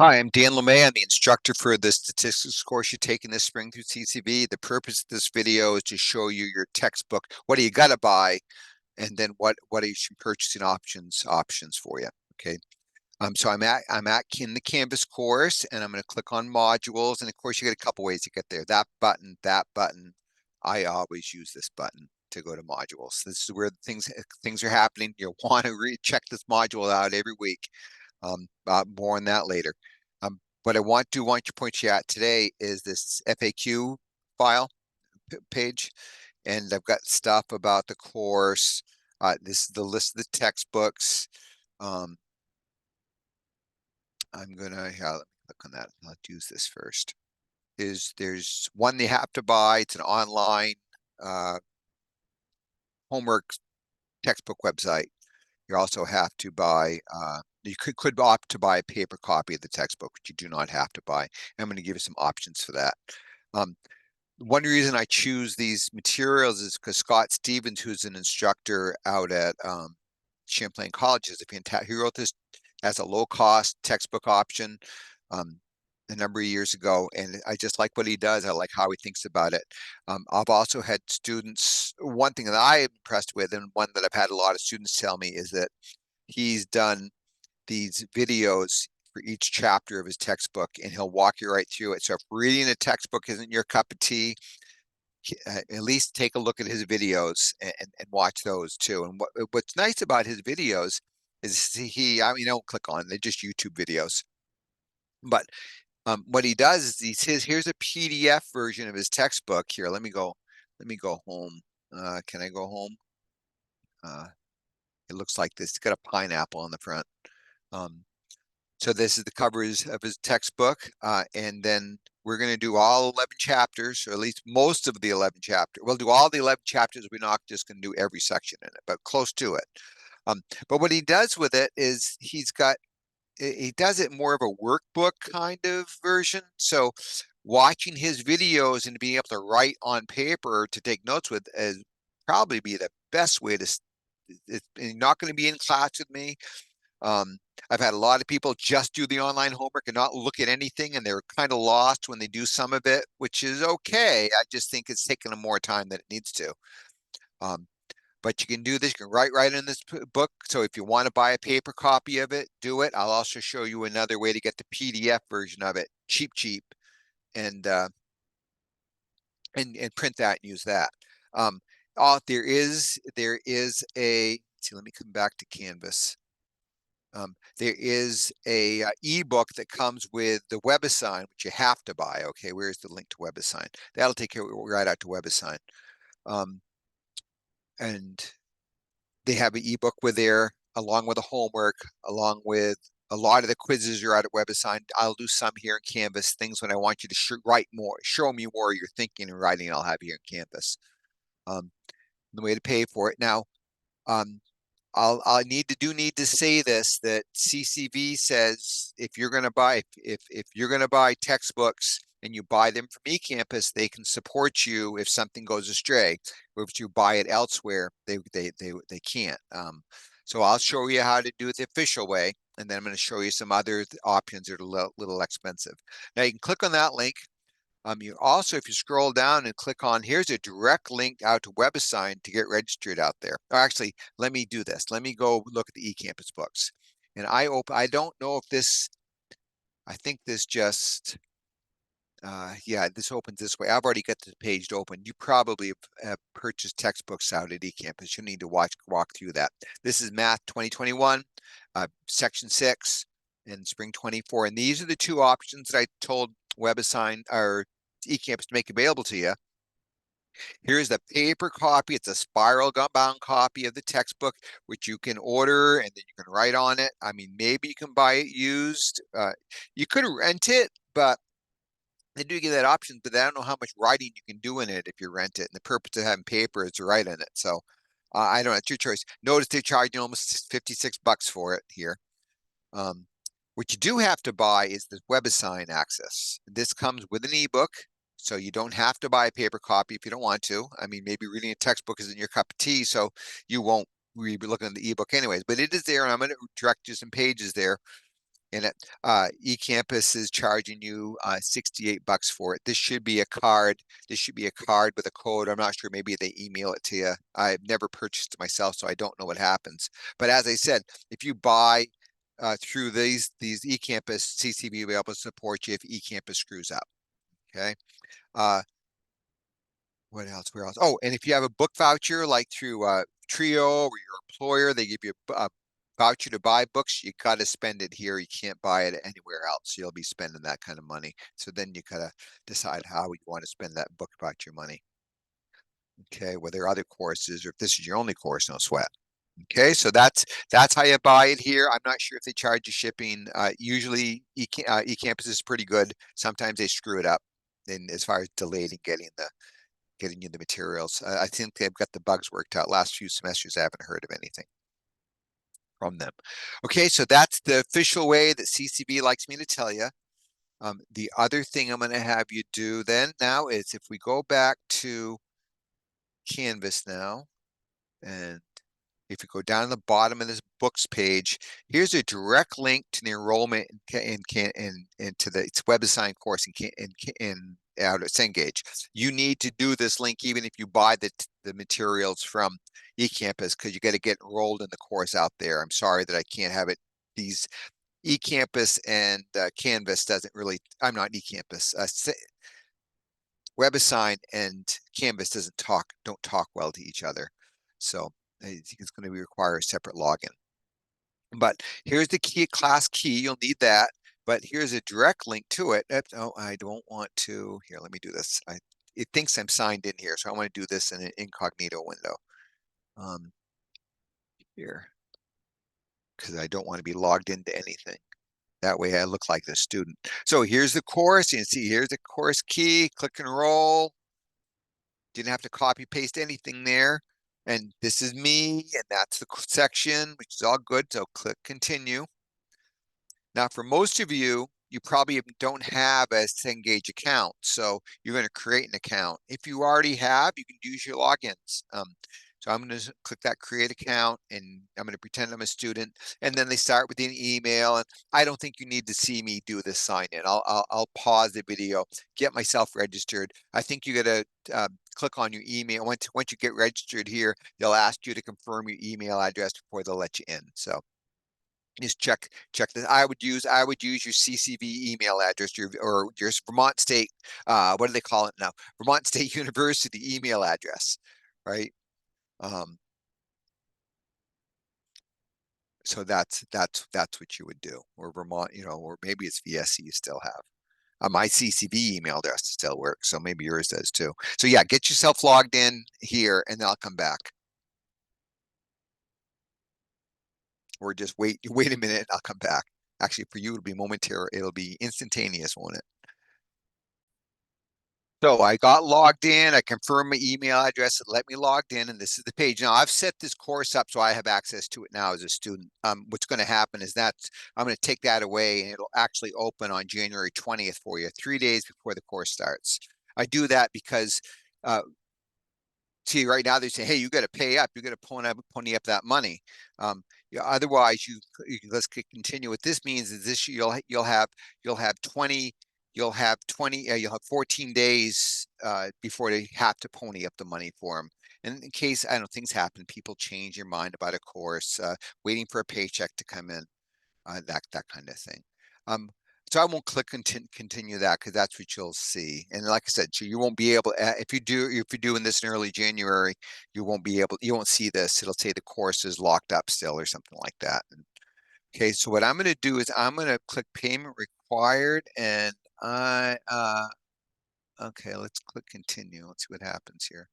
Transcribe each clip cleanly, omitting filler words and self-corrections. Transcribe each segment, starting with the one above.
Hi, I'm Dan LeMay. I'm the instructor for the statistics course you're taking this spring through CCV. The purpose of this video is to show you your textbook. What do you got to buy? And then what are some purchasing options for you? Okay. So I'm at in the Canvas course, and I'm going to click on modules. And of course, you get a couple ways to get there. That button, that button. I always use this button to go to modules. This is where things are happening. You'll want to check this module out every week. More on that later. What I want to point you at today is this FAQ file page, and I've got stuff about the course. This is the list of the textbooks. I'm gonna let me click on that. I'll use this first. There's one they have to buy. It's an online uh, homework textbook website. You also have to buy. You could opt to buy a paper copy of the textbook, but you do not have to buy. I'm going to give you some options for that. One reason I choose these materials is because Scott Stevens, who's an instructor out at Champlain College, is a fantastic. He wrote this as a low-cost textbook option a number of years ago, and I just like what he does. I like how he thinks about it. I've also had students. One thing that I'm impressed with, and one that I've had a lot of students tell me, is that he's done these videos for each chapter of his textbook, and he'll walk you right through it. So if reading a textbook isn't your cup of tea, at least take a look at his videos and watch those too. And what's nice about his videos is I mean, don't click on, they're just YouTube videos. But what he does is he says, here's a PDF version of his textbook. Here, let me go home. Can I go home? It looks like this. It's got a pineapple on the front. So this is the covers of his textbook, and then we're going to do all 11 chapters, or at least most of the 11 chapters. We'll do all the 11 chapters. We're not just going to do every section in it, but close to it. But what he does with it is he does it more of a workbook kind of version. So watching his videos and being able to write on paper to take notes with is probably be the best way to. You're not going to be in class with me. I've had a lot of people just do the online homework and not look at anything, and they're kind of lost when they do some of it, which is okay. I just think it's taking them more time than it needs to. But you can do this. You can write right in this book. So if you want to buy a paper copy of it, do it. I'll also show you another way to get the PDF version of it, cheap, and print that and use that. There is a. See, let me come back to Canvas. There is a ebook that comes with the WebAssign, which you have to buy. Okay, where's the link to WebAssign? That'll take you right out to WebAssign. And they have an ebook with there, along with the homework, along with a lot of the quizzes are out at WebAssign. I'll do some here in Canvas, things when I want you to write more, show me more of your thinking and writing, I'll have here in Canvas. The way to pay for it. Now, I need to say this, that CCV says if you're going to buy textbooks and you buy them from eCampus, they can support you if something goes astray. If you buy it elsewhere, they can't. So I'll show you how to do it the official way, and then I'm going to show you some other options that are a little expensive. Now you can click on that link. You also, if you scroll down and click on, here's a direct link out to WebAssign to get registered out there. Or actually, let me do this. Let me go look at the eCampus books. And I don't know if this, I think this just, yeah, this opens this way. I've already got the page open. You probably have purchased textbooks out at eCampus. You need to walk through that. This is Math 2021, Section 6, and Spring 24. And these are the two options that I told WebAssign or eCampus to make available to you. Here's the paper copy. It's a spiral bound copy of the textbook, which you can order and then you can write on it. I mean, maybe you can buy it used. You could rent it, but they do give that option, but I don't know how much writing you can do in it if you rent it. And the purpose of having paper is to write in it. So I don't know. It's your choice. Notice they're charging almost 56 bucks for it here. What you do have to buy is the WebAssign access. This comes with an ebook, so you don't have to buy a paper copy if you don't want to. I mean, maybe reading a textbook isn't your cup of tea, so you won't really be looking at the ebook anyways, but it is there, and I'm going to direct you some pages there And eCampus is charging you $68 for it. This should be a card. This should be a card with a code. I'm not sure. Maybe they email it to you. I've never purchased it myself, so I don't know what happens. But as I said, if you buy through these eCampus, CCB will be able to support you if eCampus screws up. Okay. Uh, what else? Where else? Oh, and if you have a book voucher like through Trio or your employer, they give you a voucher to buy books. You got to spend it here. You can't buy it anywhere else. You'll be spending that kind of money. So then you gotta decide how you want to spend that book voucher money. Okay, whether other courses or if this is your only course, no sweat. Okay, so that's how you buy it here. I'm not sure if they charge you shipping. Usually, eCampus is pretty good. Sometimes they screw it up, and as far as delayed in getting you the materials. I think they've got the bugs worked out. Last few semesters, I haven't heard of anything from them. Okay, so that's the official way that CCB likes me to tell you. The other thing I'm going to have you do then now is if we go back to Canvas now, and if you go down to the bottom of this books page, here's a direct link to the enrollment and to the it's web assigned course in out at Cengage. You need to do this link even if you buy the materials from eCampus because you got to get enrolled in the course out there. I'm sorry that I can't have it. These eCampus and Canvas doesn't really. I'm not eCampus. WebAssign and Canvas don't talk well to each other. So it's going to require a separate login. But here's the key class key. You'll need that. But here's a direct link to it. Oh, I don't want to. Here, let me do this. It thinks I'm signed in here, so I want to do this in an incognito window. Here, because I don't want to be logged into anything. That way I look like the student. So here's the course. You can see here's the course key. Click and roll. Didn't have to copy paste anything there. And this is me, and that's the section, which is all good. So click continue. Now, for most of you, you probably don't have a Cengage account, so you're going to create an account. If you already have, you can use your logins. So I'm going to click that create account, and I'm going to pretend I'm a student. And then they start with an email, and I don't think you need to see me do this sign in. I'll pause the video, get myself registered. I think you got to click on your email. Once you get registered here, they'll ask you to confirm your email address before they'll let you in. So just check this. I would use your CCV email address, or your Vermont State, what do they call it now? Vermont State University email address, right? So that's what you would do. Or Vermont, or maybe it's VSC you still have. My CCV email address still works, so maybe yours does too. So yeah, get yourself logged in here, and then I'll come back. Or just wait a minute, and I'll come back. Actually, for you, it'll be momentary. It'll be instantaneous, won't it? So I got logged in. I confirmed my email address. It let me logged in, and this is the page. Now I've set this course up so I have access to it now as a student. What's going to happen is that I'm going to take that away, and it'll actually open on January 20th for you, 3 days before the course starts. I do that because see, right now they say, hey, you got to pay up. You got to pony up that money. Otherwise, let's continue. What this means is this you'll have 20 you'll have 14 days before they have to pony up the money for them. And in case I don't know things happen, people change their mind about a course, waiting for a paycheck to come in, that kind of thing. So I won't click continue that because that's what you'll see. And like I said, so you won't be able if you're doing this in early January, you won't see this. It'll say the course is locked up still or something like that. Okay, so what I'm going to do is I'm going to click payment required, and okay, let's click continue. Let's see what happens here.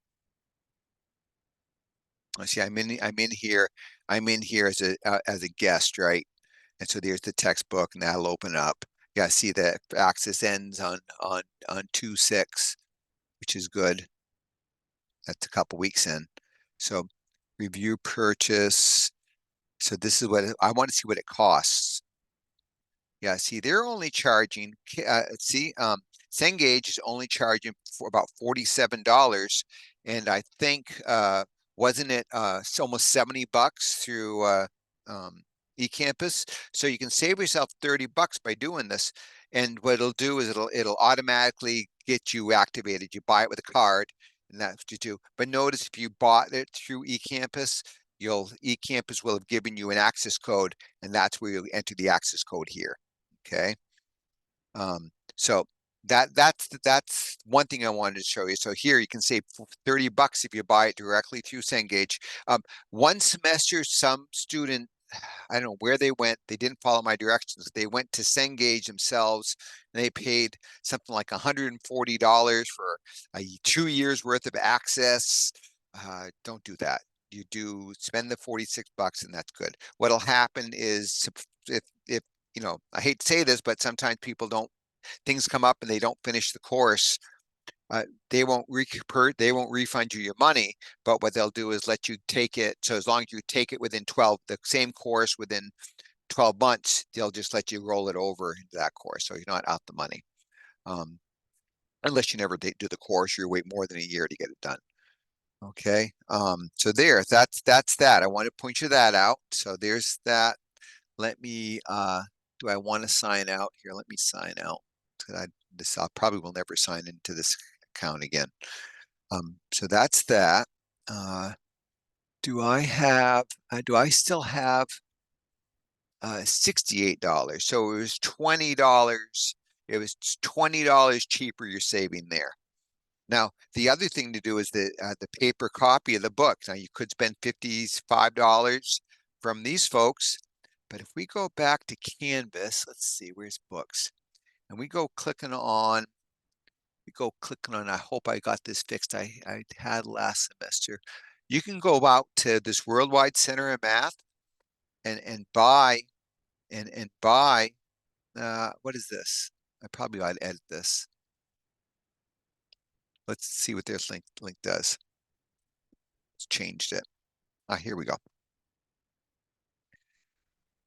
Let's see, I'm in here as a guest, right? And so there's the textbook, and that'll open up. Yeah, see the access ends on 2/6, which is good. That's a couple weeks in. So review purchase. So this is what I want to see what it costs. Yeah, see, they're only charging. Cengage is only charging for about $47, and I think wasn't it almost $70 through eCampus. So you can save yourself $30 by doing this. And what it'll do is it'll automatically get you activated. You buy it with a card, and that's what you do. But notice if you bought it through eCampus, eCampus will have given you an access code, and that's where you'll enter the access code here. Okay. So that's one thing I wanted to show you. So here you can save $30 if you buy it directly through Cengage. One semester, some student, I don't know where they went. They didn't follow my directions. They went to Cengage themselves, and they paid something like $140 for 2 years worth of access. Don't do that. You do spend the $46, and that's good. What'll happen is if you know, I hate to say this, but sometimes people don't, things come up and they don't finish the course. They won't refund you your money, but what they'll do is let you take it. So as long as you take it within the same course within 12 months, they'll just let you roll it over into that course. So you're not out the money. Unless you never do the course, you wait more than a year to get it done. Okay. So that's that. I want to point you that out. So there's that. Let me, do I want to sign out here? Let me sign out. I probably will never sign into this account again. So that's that. Do I still have $68? So it was $20. It was $20 cheaper you're saving there. Now, the other thing to do is the paper copy of the book. Now, you could spend $55 from these folks, but if we go back to Canvas, let's see, where's books? And we go clicking on, I hope I got this fixed. I had last semester. You can go out to this Worldwide Center of Math and buy, what is this? I probably ought to edit this. Let's see what this link does. It's changed it. Here we go.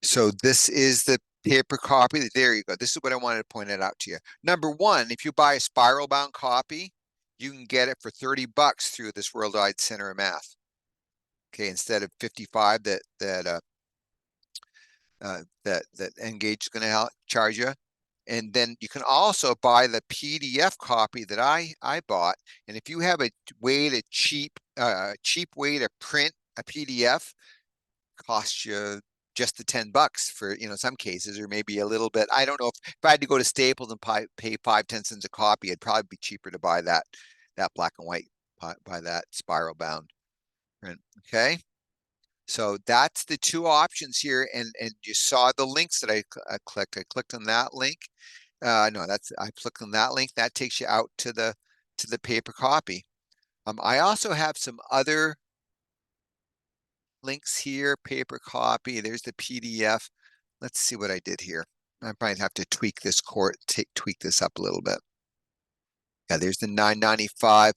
So this is the paper copy. There you go. This is what I wanted to point it out to you. Number one, if you buy a spiral bound copy, you can get it for $30 through this Worldwide Center of Math. Okay, instead of 55 that Engage is going to charge you. And then you can also buy the PDF copy that I bought. And if you have a cheap way to print a PDF, cost you just the $10 for, some cases, or maybe a little bit. I don't know if I had to go to Staples and pay 5-10 cents a copy, it'd probably be cheaper to buy that black and white, buy that spiral bound print. Okay. So that's the two options here, and you saw the links that I clicked. I clicked on that link. No, I clicked on that link. That takes you out to the paper copy. I also have some other links here. Paper copy. There's the PDF. Let's see what I did here. I might have to tweak this tweak this up a little bit. Yeah, there's the $9.95.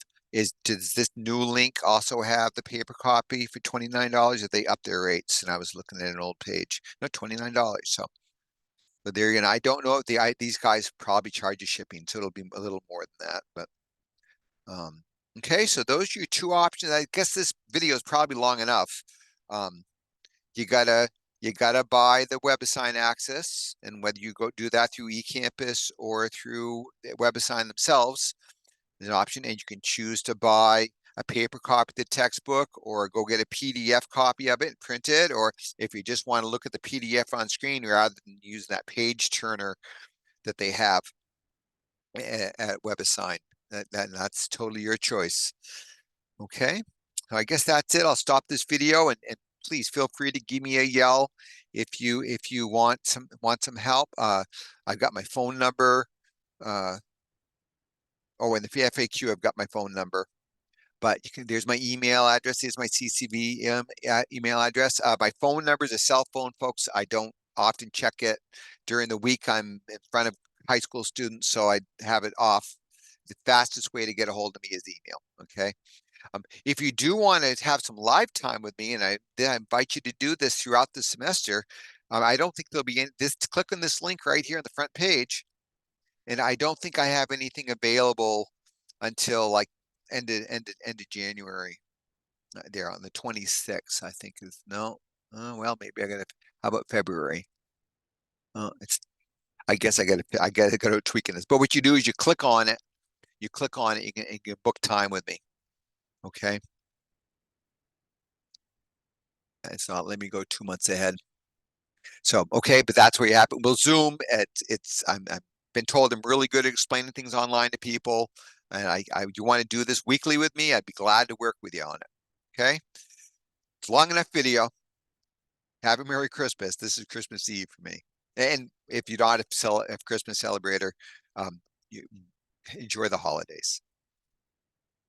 Does this new link also have the paper copy for $29? If they up their rates, and I was looking at an old page, no, $29. So, but there again, I don't know if these guys probably charge you shipping, so it'll be a little more than that. But okay, so those are your two options. I guess this video is probably long enough. You gotta buy the WebAssign access, and whether you go do that through eCampus or through WebAssign themselves, an option, and you can choose to buy a paper copy of the textbook or go get a PDF copy of it and print it. Or if you just want to look at the PDF on screen rather than use that page turner that they have at WebAssign, that's totally your choice. Okay, so I guess that's it. I'll stop this video, and please feel free to give me a yell if you want some help. I've got my phone number. In the FAQ, I've got my phone number, but there's my email address. Here's my CCV email address. My phone number is a cell phone, folks. I don't often check it during the week. I'm in front of high school students, so I have it off. The fastest way to get a hold of me is email. Okay. If you do want to have some live time with me, and I invite you to do this throughout the semester, I don't think there'll be click on this link right here on the front page. And I don't think I have anything available until like end of January. There on the 26th, I think is no. Well, maybe How about February? It's I guess I gotta go tweaking this. But what you do is you click on it, you can book time with me. Okay. It's not let me go 2 months ahead. So okay, but that's where you happen. We'll Zoom. I've been told I'm really good at explaining things online to people. And you want to do this weekly with me? I'd be glad to work with you on it. Okay. It's long enough video. Have a Merry Christmas. This is Christmas Eve for me. And if you don't have Christmas celebrator, you enjoy the holidays.